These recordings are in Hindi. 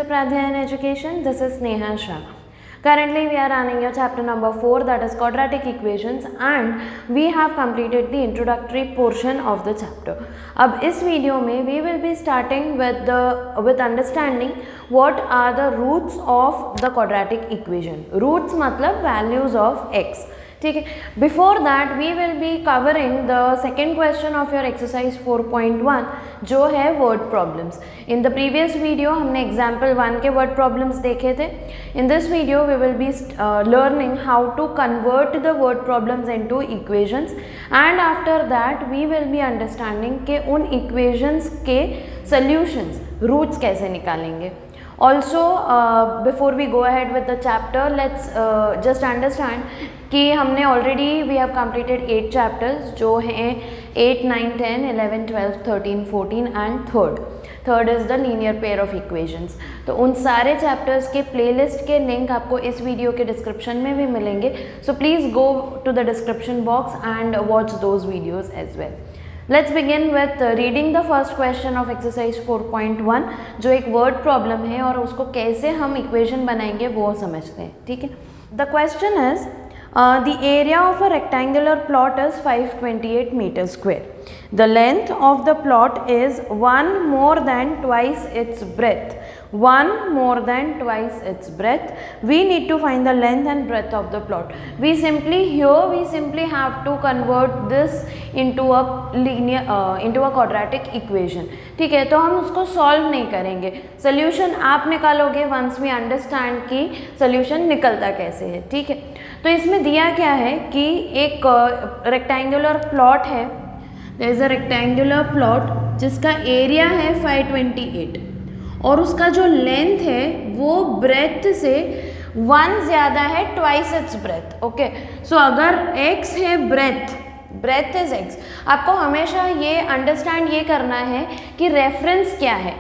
to Pradhyayan Education. This is Sneha Shah. Currently we are running your chapter number 4, that is quadratic equations, and we have completed the introductory portion of the chapter. अब इस वीडियो में we will be starting with understanding what are the roots of the quadratic equation. Roots मतलब values of x. ठीक है. Before that we will be covering the second question of your exercise 4.1 जो है word problems. In the previous video हमने example 1 के word problems देखे थे. In this video we will be learning how to convert the word problems into equations, and after that we will be understanding कि उन equations के solutions roots कैसे निकालेंगे. Also before we go ahead with the chapter, let's just understand कि हमने already we have completed 8 chapters जो हैं 8, 9, 10, 11, 12, 13, 14 and third is the linear pair of equations. तो उन सारे chapters के playlist के link आपको इस video के description में भी मिलेंगे, so please go to the description box and watch those videos as well. Let's begin with reading the first question of exercise 4.1 जो एक word problem है और उसको कैसे हम equation बनाएंगे वो समझते हैं. ठीक है. The question is the area of a rectangular plot is 528 meters square. The length of the plot is 1 more than twice its breadth. 1 more than twice its breadth. We need to find the length and breadth of the plot. We simply have to convert this into a quadratic equation. ठीक है. तो हम उसको solve नहीं करेंगे. Solution आप निकालोगे once we understand कि solution निकलता कैसे है. ठीक है. तो इसमें दिया क्या है कि एक rectangular plot है. There is a rectangular plot जिसका area है 528 और उसका जो लेंथ है वो ब्रेथ से 1 ज़्यादा है, ट्वाइस इट्स ब्रेथ. ओके. सो अगर x है ब्रेथ इज x, आपको हमेशा ये अंडरस्टैंड ये करना है कि रेफरेंस क्या है.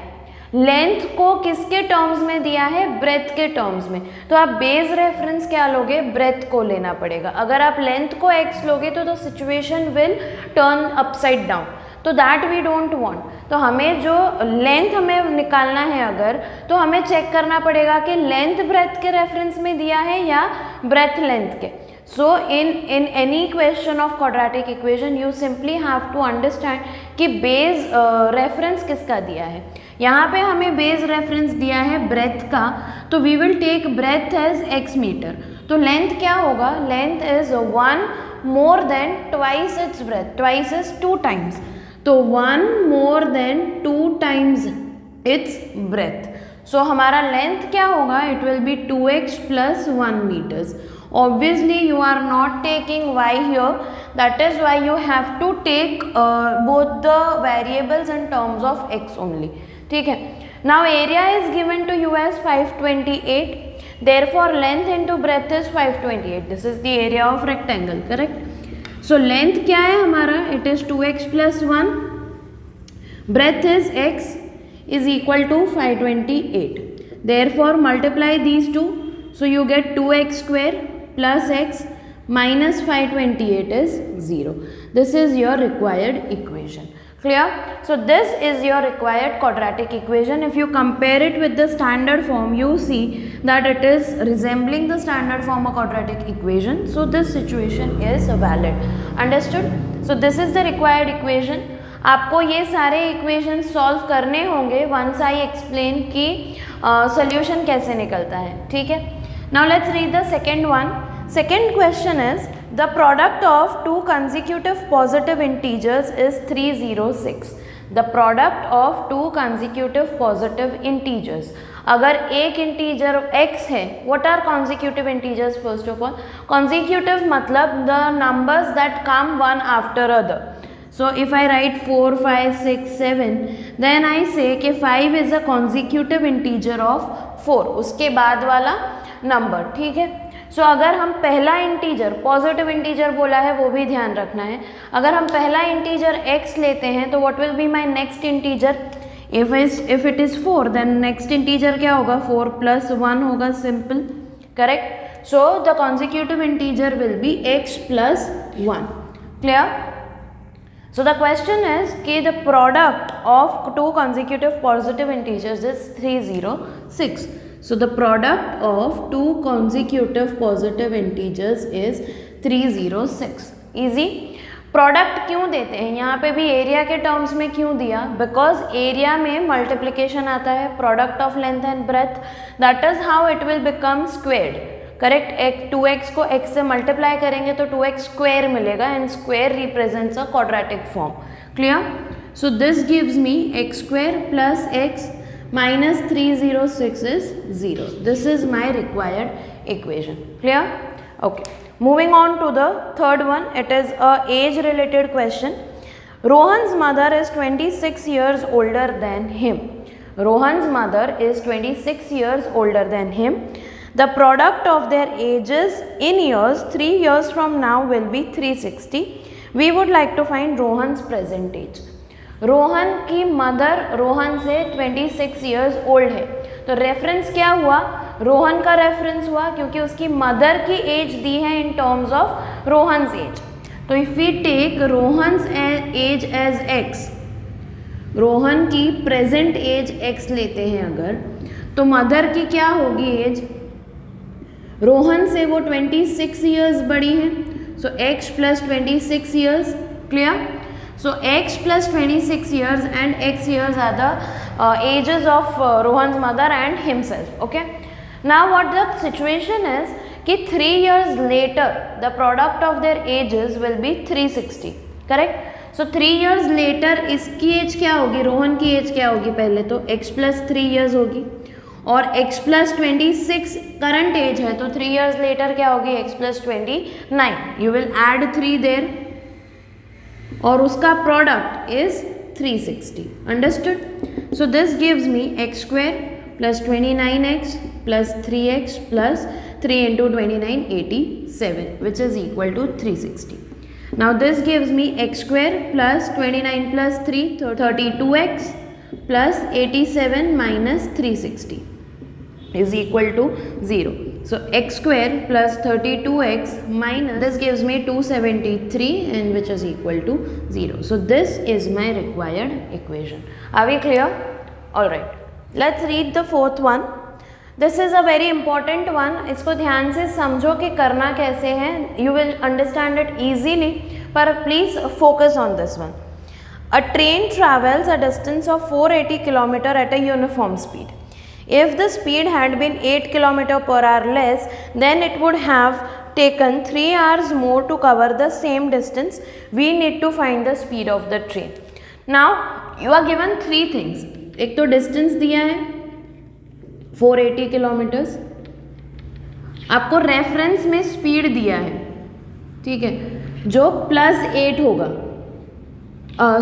लेंथ को किसके टर्म्स में दिया है? ब्रेथ के टर्म्स में. तो आप बेस रेफरेंस क्या लोगे? ब्रेथ को लेना पड़ेगा. अगर आप लेंथ को x लोगे तो the situation will turn upside down, तो दैट वी डोंट वांट. तो हमें जो लेंथ हमें निकालना है अगर, तो हमें चेक करना पड़ेगा कि लेंथ ब्रेथ के रेफरेंस में दिया है या ब्रेथ लेंथ के. So in any question of quadratic equation you simply have to understand कि बेस रेफरेंस किसका दिया है. यहाँ पे हमें बेस रेफरेंस दिया है ब्रेथ का, तो we will take breadth as x मीटर. तो लेंथ क्या होगा? Length is 1 more than twice its breadth. Twice is 2 times, तो 1 more than 2 times its breadth. So हमारा लेंथ क्या होगा? It will be 2x plus 1 meters. Obviously you are not taking y here, that is why you have to take both the variables in terms of x only. ठीक है. Now area is given to you as 528, therefore length into breadth is 528. This is the area of rectangle, correct? So length क्या है हमारा? It is 2x plus 1. Breadth is x is equal to 528. Therefore multiply these two. So you get 2x square plus x minus 528 is 0. This is your required equation. Clear? So this is your required quadratic equation. If you compare it with the standard form, you see that it is resembling the standard form of quadratic equation. So this situation is valid. Understood? So this is the required equation. आपको ये सारे इक्वेशन सॉल्व करने होंगे once I explain कि solution कैसे निकलता है. ठीक है. Now let's read the second one. Second question is the product of two consecutive positive integers is 306. The product of two consecutive positive integers. अगर एक इंटीजर x है, what are consecutive integers? First of all, consecutive मतलब the numbers that come one after other. So if I write 4, 5, 6, 7, then I say कि 5 is a consecutive integer of 4, उसके बाद वाला नंबर. ठीक है. सो अगर हम पहला इंटीजर, पॉजिटिव इंटीजर बोला है वो भी ध्यान रखना है. अगर हम पहला इंटीजर x लेते हैं तो what will be my next integer? If it is 4 then next integer क्या होगा? 4 plus 1 होगा. Simple. Correct. So the consecutive integer will be x plus 1. Clear? So the question is कि the product of two consecutive positive integers is 306. So the product of two consecutive positive integers is 306. Easy. Product क्यों देते हैं यहाँ पे भी एरिया के टर्म्स में क्यों दिया? बिकॉज एरिया में मल्टीप्लिकेशन आता है product of length and breadth, that is how it will become squared. Correct. 2x को x से मल्टीप्लाई करेंगे तो 2x स्क्वेयर मिलेगा and square represents a quadratic form. Clear? So this gives me x square plus x minus 306 is 0. This is my required equation. Clear? Okay. Moving on to the third one, it is a age related question. Rohan's mother is 26 years older than him. Rohan's mother is 26 years older than him. The product of their ages in years, 3 years from now will be 360. We would like to find Rohan's present age. Rohan की मदर रोहन से 26 ईयर्स ओल्ड है, तो रेफरेंस क्या हुआ? रोहन का रेफरेंस हुआ क्योंकि उसकी मदर की एज दी है in terms of Rohan's age. तो if we take Rohan's age as x, Rohan की प्रेजेंट एज x लेते हैं अगर, तो मदर की क्या होगी एज? रोहन से वो 26 ईयर्स बड़ी हैं, सो x plus 26 years. Clear? So x plus 26 years and x years are the ages of Rohan's mother and himself. Okay. Now what the situation is कि 3 years later the product of their ages will be 360. Correct. So 3 years later इसकी एज क्या होगी? रोहन की एज क्या होगी? पहले तो x plus 3 years होगी और x plus 26 करंट एज है, तो 3 years later क्या होगी? x plus 29. You will add 3 there. और उसका product is 360. Understood? So this gives me x square plus 29x plus 3x plus 3 into 29 87 which is equal to 360. Now this gives me x square plus 29 plus 3 32x plus 87 minus 360 is equal to 0. So x square plus 32x minus this gives me 273 and which is equal to 0. So this is my required equation. Are we clear? Alright. Let's read the fourth one. This is a very important one. इसको ध्यान से समझो कि करना कैसे है. You will understand it easily. पर please focus on this one. A train travels a distance of 480 km at a uniform speed. If the speed had been 8 km per hour less, then it would have taken 3 hours more to cover the same distance. We need to find the speed of the train. Now, you are given 3 things. एक तो distance दिया है 480 किलोमीटर्स, आपको रेफरेंस में स्पीड दिया है, ठीक है, जो +8 होगा,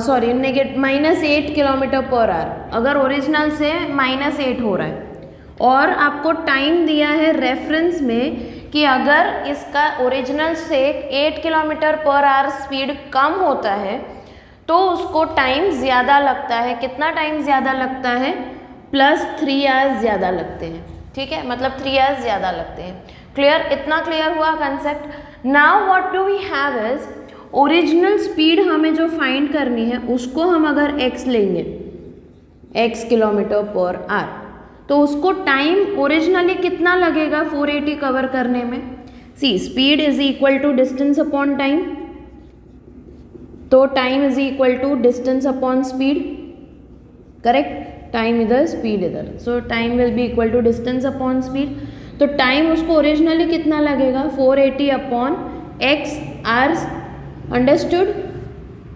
सॉरी -8 किलोमीटर पर आवर, अगर ओरिजिनल से -8 हो रहा है. और आपको टाइम दिया है रेफरेंस में कि अगर इसका ओरिजिनल से 8 किलोमीटर पर आवर स्पीड कम होता है तो उसको टाइम ज़्यादा लगता है. कितना टाइम ज़्यादा लगता है? +3 आवर्स ज़्यादा लगते हैं. ठीक है, मतलब 3 आवर्स ज़्यादा लगते हैं. क्लियर? इतना क्लियर हुआ concept. Now what do we have is original speed हमें जो फाइंड करनी है उसको हम अगर x लेंगे, x किलोमीटर पर आवर, तो उसको टाइम ओरिजिनली कितना लगेगा 480 कवर करने में? C speed is equal to distance upon time, तो time is equal to distance upon speed. Correct? Time इधर स्पीड इधर, so time will be equal to distance upon speed. तो टाइम उसको ओरिजिनली कितना लगेगा? 480 अपॉन x आवर्स. अंडरस्टूड?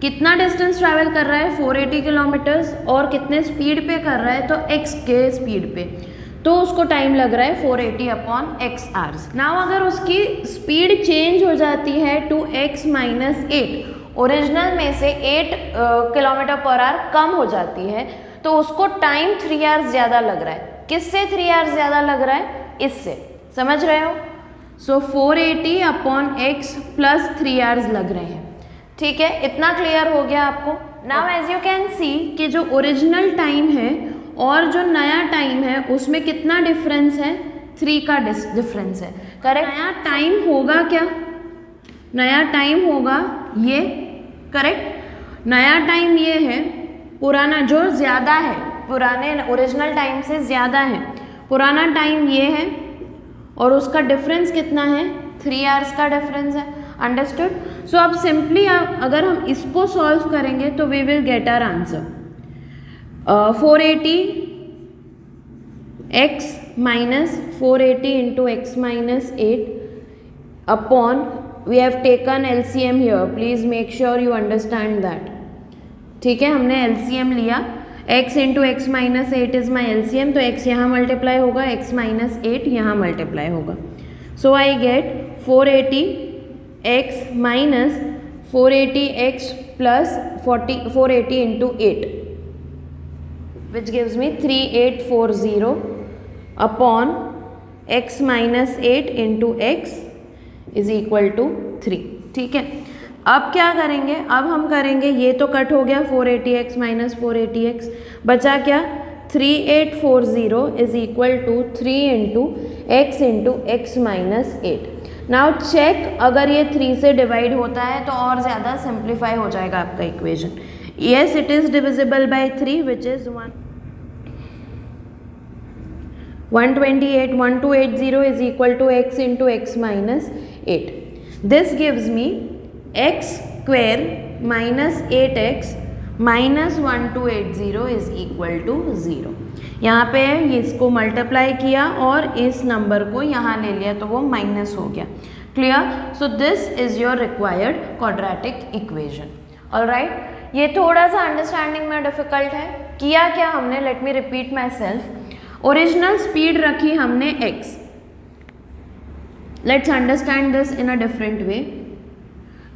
कितना डिस्टेंस ट्रैवल कर रहा है? 480 किलोमीटर्स, और कितने स्पीड पे कर रहा है? तो x के स्पीड पे, तो उसको टाइम लग रहा है 480 अपॉन x आवर्स. नाउ अगर उसकी स्पीड चेंज हो जाती है टू x -8, ओरिजिनल में से 8 किलोमीटर पर आवर कम हो जाती है, तो उसको टाइम 3 आवर्स ज़्यादा लग रहा है. किससे 3 आवर्स ज़्यादा लग रहा है? इससे. समझ रहे हो? सो 480 अपॉन x प्लस 3 आवर्स लग रहे हैं. ठीक है, इतना क्लियर हो गया आपको. Now as you can see कि जो ओरिजिनल टाइम है और जो नया टाइम है उसमें कितना डिफरेंस है? 3 का डिफरेंस है. करेक्ट? नया टाइम होगा क्या? नया टाइम होगा ये. करेक्ट? नया टाइम ये है, पुराना जो ज़्यादा है, पुराने ओरिजिनल टाइम से ज़्यादा है, पुराना टाइम ये है और उसका डिफरेंस कितना है, 3 आवर्स का डिफरेंस है। अंडरस्टूड? सो अब सिंपली अगर हम इसको सॉल्व करेंगे तो we will get our answer 480x minus 480 into x minus 8 upon, we have taken LCM here, please make sure you understand that. ठीक है, हमने LCM लिया, x into x minus 8 is my LCM, तो x यहाँ मल्टीप्लाई होगा, x minus 8 यहाँ मल्टीप्लाई होगा. So I get 480x minus 480x plus 480 into 8, which gives me 3840 upon x minus 8 into x is equal to 3. ठीक है, अब क्या करेंगे, अब हम करेंगे, ये तो कट हो गया 480x माइनस 480x, बचा क्या, 3840 is equal to 3 into x minus 8. Now check, अगर ये 3 से डिवाइड होता है तो और ज़्यादा सिंप्लीफाई हो जाएगा आपका equation. Yes, it is divisible by 3 which is 1280 is equal to x into x minus 8. This gives me x square minus 8x minus 1280 is equal to 0. यहाँ पे इसको मल्टीप्लाई किया और इस नंबर को यहाँ ले लिया तो वो माइनस हो गया. Clear? So this is your required quadratic equation. Alright, ये थोड़ा सा अंडरस्टैंडिंग में डिफिकल्ट है. किया क्या हमने, let me repeat my self. Original speed रखी हमने x. Let's understand this in a different way.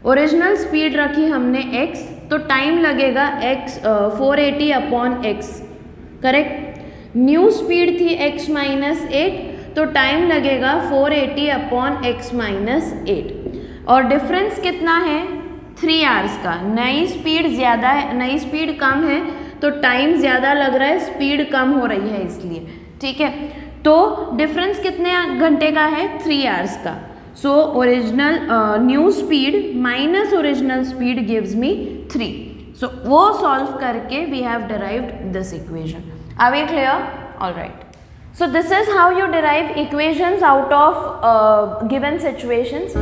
Original speed रखी हमने x, तो टाइम लगेगा x 480 upon x. Correct? New speed थी x माइनस 8, तो टाइम लगेगा 480 अपॉन x माइनस 8. और डिफरेंस कितना है, 3 आवर्स का. नई स्पीड ज़्यादा है, नई स्पीड कम है तो टाइम ज़्यादा लग रहा है, स्पीड कम हो रही है इसलिए. ठीक है, तो डिफरेंस कितने घंटे का है, 3 आवर्स का. So original new speed minus original speed gives me 3. So वो सॉल्व करके we have derived this equation. Are we clear? Alright. So this is how you derive equations out of given situations.